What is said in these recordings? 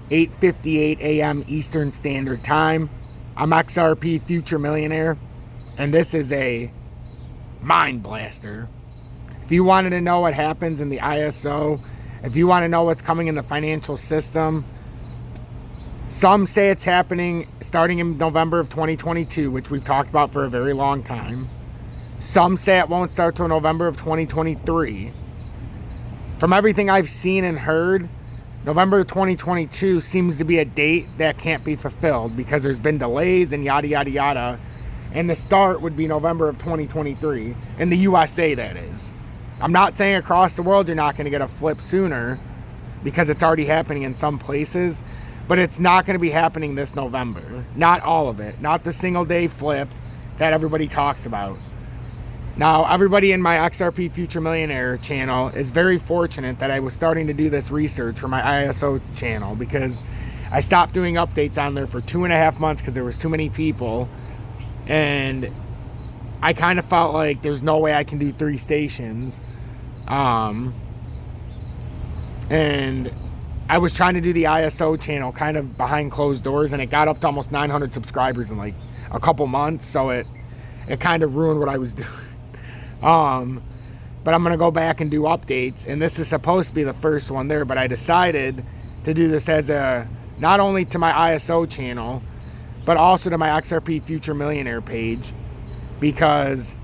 8:58 a.m. Eastern Standard Time. I'm XRP Future Millionaire, and this is a mind blaster. If you wanted to know what happens in the ISO, if you want to know what's coming in the financial system, some say it's happening starting in November of 2022, which we've talked about for a very long time. Some say it won't start till November of 2023. From everything I've seen and heard, November of 2022 seems to be a date that can't be fulfilled because there's been delays and yada, yada, yada. And the start would be November of 2023. In the USA, that is. I'm not saying across the world you're not going to get a flip sooner because it's already happening in some places. But it's not going to be happening this November. Not all of it. Not the single day flip that everybody talks about. Now, everybody in my XRP Future Millionaire channel is very fortunate that I was starting to do this research for my ISO channel because I stopped doing updates on there for 2.5 months because there was too many people. And I kind of felt like there's no way I can do 3 stations. And I was trying to do the ISO channel kind of behind closed doors, and it got up to almost 900 subscribers in like a couple months. So it kind of ruined what I was doing. But I'm going to go back and do updates, and this is supposed to be the first one there, but I decided to do this as not only to my ISO channel, but also to my XRP Future Millionaire page, because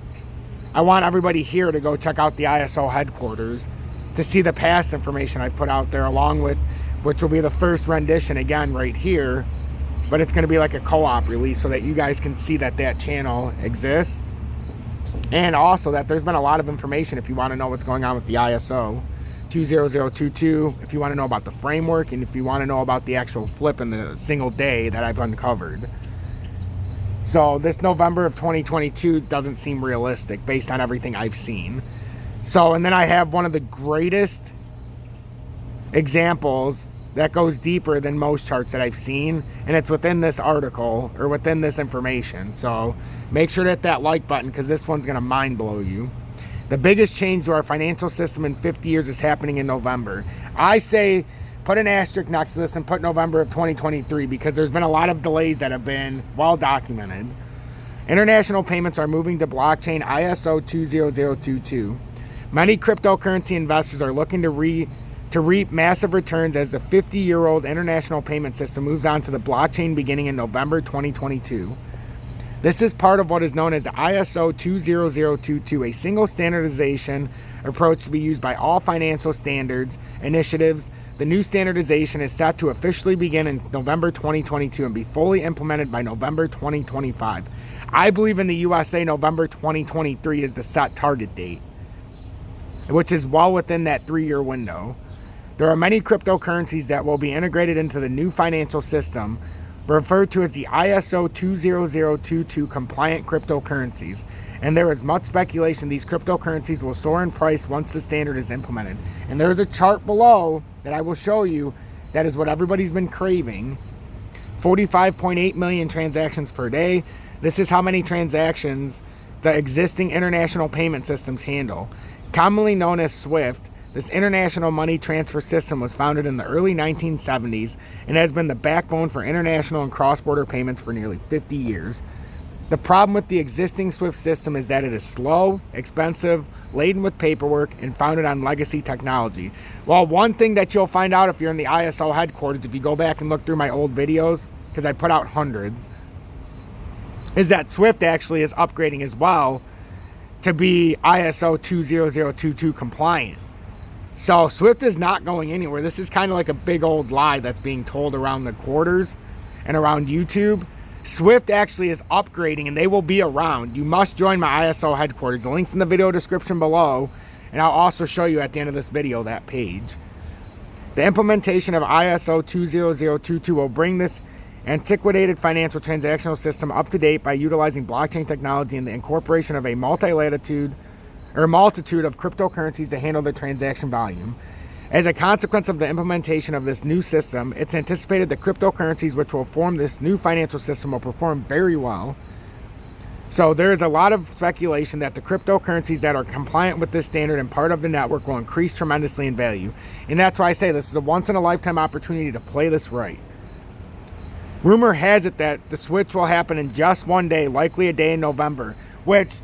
I want everybody here to go check out the ISO headquarters to see the past information I put out there, along with, which will be the first rendition again right here, but it's going to be like a co-op release so that you guys can see that that channel exists. And also that there's been a lot of information if you want to know what's going on with the ISO-20022, if you want to know about the framework, and if you want to know about the actual flip in the single day that I've uncovered. So this November of 2022 doesn't seem realistic based on everything I've seen. So, and then I have one of the greatest examples that goes deeper than most charts that I've seen, and it's within this article or within this information. So make sure to hit that like button because this one's going to mind blow you. The biggest change to our financial system in 50 years is happening in November. I say put an asterisk next to this and put November of 2023 because there's been a lot of delays that have been well documented. International payments are moving to blockchain ISO-20022. Many cryptocurrency investors are looking to reap massive returns as the 50-year-old international payment system moves on to the blockchain beginning in November 2022. This is part of what is known as the ISO-20022, a single standardization approach to be used by all financial standards initiatives. The new standardization is set to officially begin in November 2022 and be fully implemented by November 2025. I believe in the USA, November 2023 is the set target date, which is well within that 3-year window. There are many cryptocurrencies that will be integrated into the new financial system, referred to as the ISO-20022 compliant cryptocurrencies, and there is much speculation these cryptocurrencies will soar in price once the standard is implemented. And there's a chart below that I will show you that is what everybody's been craving. 45.8 million transactions per day. This is how many transactions the existing international payment systems handle. Commonly known as SWIFT, this international money transfer system was founded in the early 1970s and has been the backbone for international and cross-border payments for nearly 50 years. The problem with the existing SWIFT system is that it is slow, expensive, laden with paperwork, and founded on legacy technology. Well, one thing that you'll find out if you're in the ISO headquarters, if you go back and look through my old videos, because I put out hundreds, is that SWIFT actually is upgrading as well to be ISO-20022 compliant. So SWIFT is not going anywhere. This is kind of like a big old lie that's being told around the quarters and around YouTube. SWIFT actually is upgrading and they will be around. You must join my ISO headquarters. The link's in the video description below, and I'll also show you at the end of this video that page. The implementation of ISO-20022 will bring this antiquated financial transactional system up to date by utilizing blockchain technology and the incorporation of a multitude of cryptocurrencies to handle the transaction volume. As a consequence of the implementation of this new system, it's anticipated that cryptocurrencies which will form this new financial system will perform very well. So there is a lot of speculation that the cryptocurrencies that are compliant with this standard and part of the network will increase tremendously in value. And that's why I say this is a once-in-a-lifetime opportunity to play this right. Rumor has it that the switch will happen in just one day, likely a day in November, which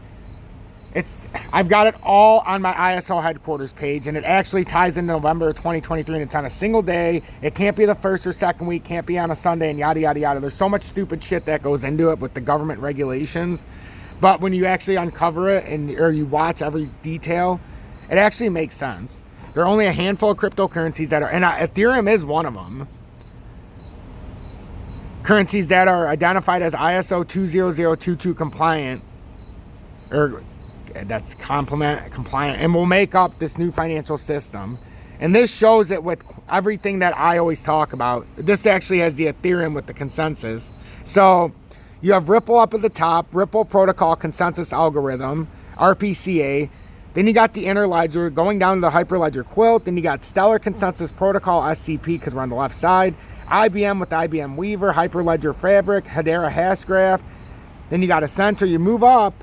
I've got it all on my ISO headquarters page, and it actually ties in November of 2023, and it's on a single day. It can't be the first or second week, can't be on a Sunday, and yada, yada, yada. There's so much stupid shit that goes into it with the government regulations. But when you actually uncover it or you watch every detail, it actually makes sense. There are only a handful of cryptocurrencies that are, and Ethereum is one of them, currencies that are identified as ISO-20022 compliant, or that's compliant, and will make up this new financial system. And this shows it with everything that I always talk about. This actually has the Ethereum with the consensus. So you have Ripple up at the top, Ripple Protocol Consensus Algorithm, RPCA. Then you got the Interledger going down to the Hyperledger Quilt. Then you got Stellar Consensus Protocol, SCP, because we're on the left side. IBM with IBM Weaver, Hyperledger Fabric, Hedera Hashgraph. Then you got Ascenter. You move up,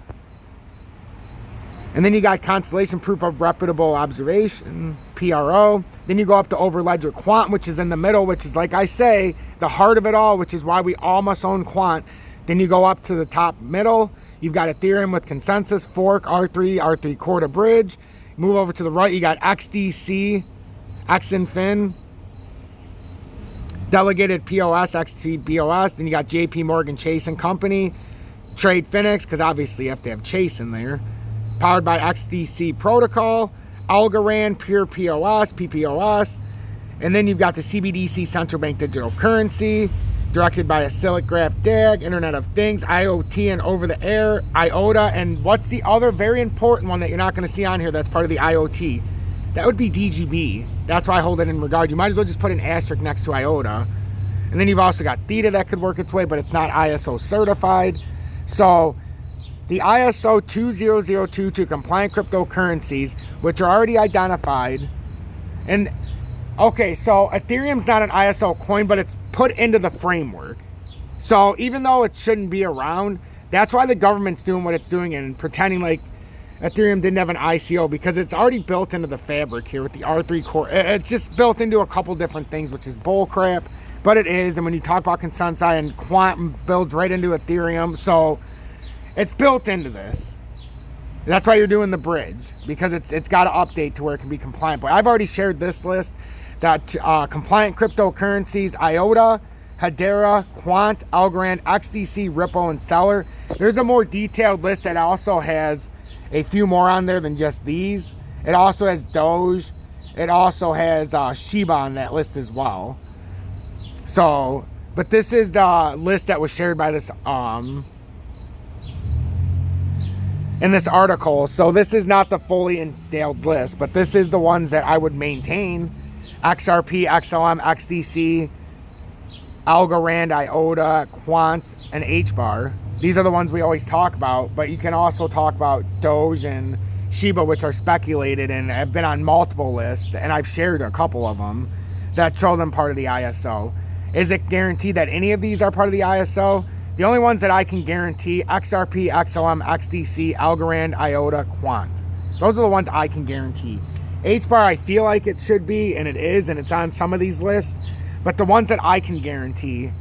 and then you got Constellation Proof of Reputable Observation, PRO. Then you go up to Overledger Quant, which is in the middle, which is, like I say, the heart of it all, which is why we all must own Quant. Then you go up to the top middle. You've got Ethereum with Consensus, Fork, R3 Core to Bridge. Move over to the right, you got XDC, XInfin, Delegated POS, XTBOS. Then you got JP Morgan Chase and Company, Trade Phoenix, because obviously you have to have Chase in there. Powered by XDC Protocol, Algorand, Pure POS, PPOS. And then you've got the CBDC Central Bank Digital Currency, directed by a Silicgraph DAG, Internet of Things, IoT and over-the-air, IOTA. And what's the other very important one that you're not going to see on here that's part of the IoT? That would be DGB. That's why I hold it in regard. You might as well just put an asterisk next to IOTA. And then you've also got Theta that could work its way, but it's not ISO certified. So the ISO-20022 compliant cryptocurrencies, which are already identified. And okay, so Ethereum's not an ISO coin, but it's put into the framework. So even though it shouldn't be around, that's why the government's doing what it's doing and pretending like Ethereum didn't have an ICO, because it's already built into the fabric here with the R3 core. It's just built into a couple different things, which is bull crap, but it is. And when you talk about consensus and quantum, builds right into Ethereum. So it's built into this. That's why you're doing the bridge, because it's got to update to where it can be compliant. But I've already shared this list that compliant cryptocurrencies: IOTA, Hedera, Quant, Algorand, XDC, Ripple, and Stellar. There's a more detailed list that also has a few more on there than just these. It also has Doge. It also has Shiba on that list as well. So, but this is the list that was shared by this in this article. So this is not the fully entailed list, but this is the ones that I would maintain: XRP, XLM, XDC, Algorand, IOTA, Quant, and HBAR. These are the ones we always talk about, but you can also talk about Doge and Shiba, which are speculated and have been on multiple lists, and I've shared a couple of them that show them part of the ISO. Is it guaranteed that any of these are part of the ISO? The only ones that I can guarantee: XRP, XLM, XDC, Algorand, IOTA, Quant. Those are the ones I can guarantee. HBAR, I feel like it should be, and it is, and it's on some of these lists. But the ones that I can guarantee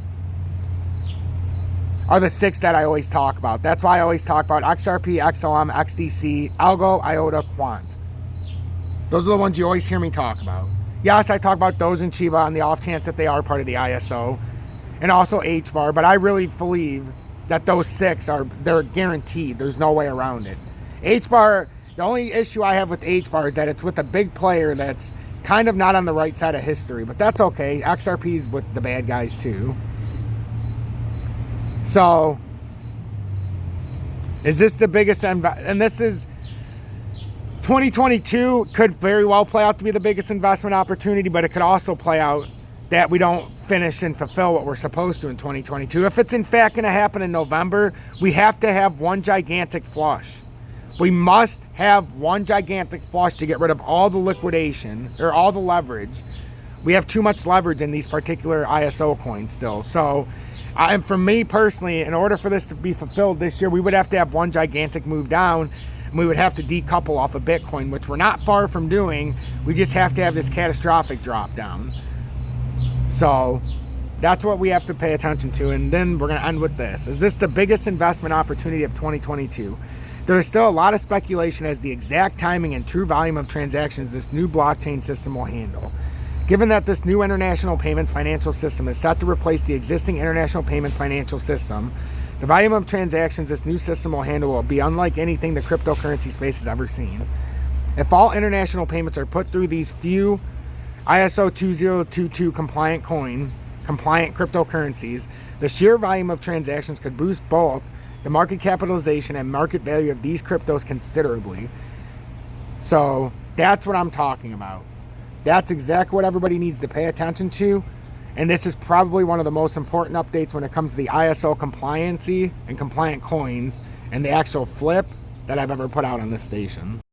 are the 6 that I always talk about. That's why I always talk about XRP, XLM, XDC, Algo, IOTA, Quant. Those are the ones you always hear me talk about. Yes, I talk about Doge and Shiba on the off chance that they are part of the ISO, and also HBAR, but I really believe that those 6 they're guaranteed. There's no way around it. HBAR, the only issue I have with HBAR is that it's with a big player that's kind of not on the right side of history, but that's okay. XRP's with the bad guys too. So, is this the biggest, and this is 2022 could very well play out to be the biggest investment opportunity, but it could also play out that we don't finish and fulfill what we're supposed to in 2022. If it's in fact going to happen in November, we have to have one gigantic flush. We must have one gigantic flush to get rid of all the liquidation or all the leverage. We have too much leverage in these particular ISO coins still. So And for me personally, in order for this to be fulfilled this year, we would have to have one gigantic move down, and we would have to decouple off of Bitcoin, which we're not far from doing. We just have to have this catastrophic drop down. So that's what we have to pay attention to. And then we're going to end with this. Is this the biggest investment opportunity of 2022? There is still a lot of speculation as the exact timing and true volume of transactions this new blockchain system will handle. Given that this new international payments financial system is set to replace the existing international payments financial system, the volume of transactions this new system will handle will be unlike anything the cryptocurrency space has ever seen. If all international payments are put through these few ISO-20022 compliant cryptocurrencies, the sheer volume of transactions could boost both the market capitalization and market value of these cryptos considerably. So that's what I'm talking about. That's exactly what everybody needs to pay attention to. And this is probably one of the most important updates when it comes to the ISO compliancy and compliant coins and the actual flip that I've ever put out on this station.